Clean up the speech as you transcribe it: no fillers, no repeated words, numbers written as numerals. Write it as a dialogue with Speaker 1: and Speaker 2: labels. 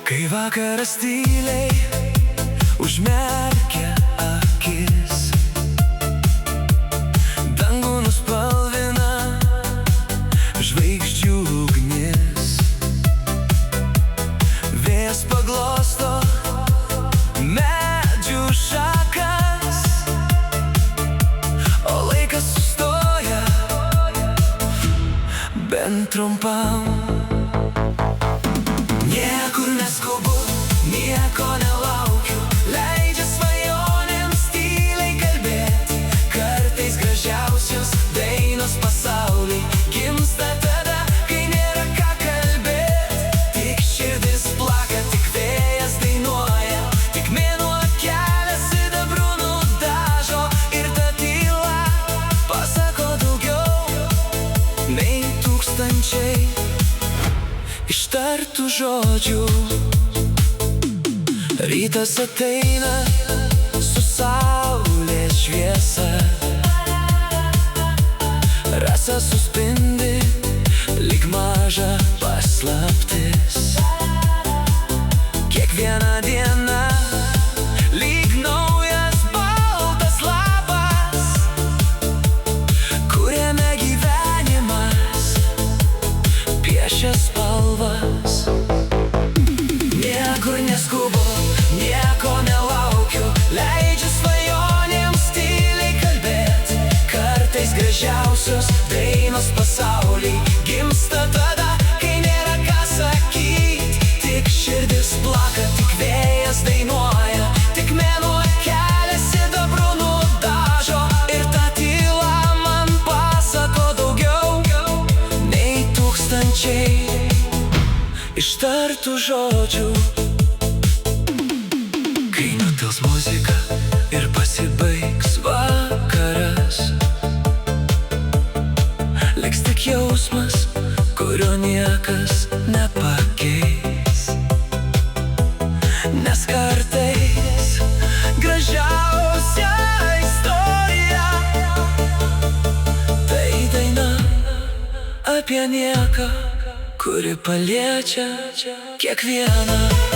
Speaker 1: Kai vakaras tyliai užmerkia akis, dangų nuspalvina žvaigždžių ugnis. Vėjas paglosto medžių šakas, o laikas sustoja bent trumpam. Niekur neskubu, nieko nelaukiu, leidžia svajonėms tyliai kalbėti. Kartais gražiausios dainos pasauly gimsta tada, kai nėra ką kalbėti. Tik širdis plaka, tik vėjas dainuoja, tik mėnuo kelią sidabru nudažo. Ir ta tyla pasako daugiau nei tūkstančiai ištartų žodžių. Rytas ateina su saulės šviesa, rasa suspindi lyg maža paslaptis. Kiekviena diena lyg naujas baltas lapas, kuriame gyvenimas piešia spalvas. Niekur neskubu, nieko nelaukiu, leidžiu svajonėms tyliai kalbėti. Kartais gražiausios dainos pasauly gimsta tada, kai nėra ką sakyt. Tik širdis plaka, tik vėjas dainuoja, tik mėnuo kelią sidabru nudažo. Ir ta tyla man pasako daugiau nei tūkstančiai ištartų žodžių. Kai nutils muzika ir pasibaigs vakaras, liks tik jausmas, kurio niekas nepakeis. Nes kartais gražiausia istorija tai daina apie nieką, kuri paliečia kiekvieną.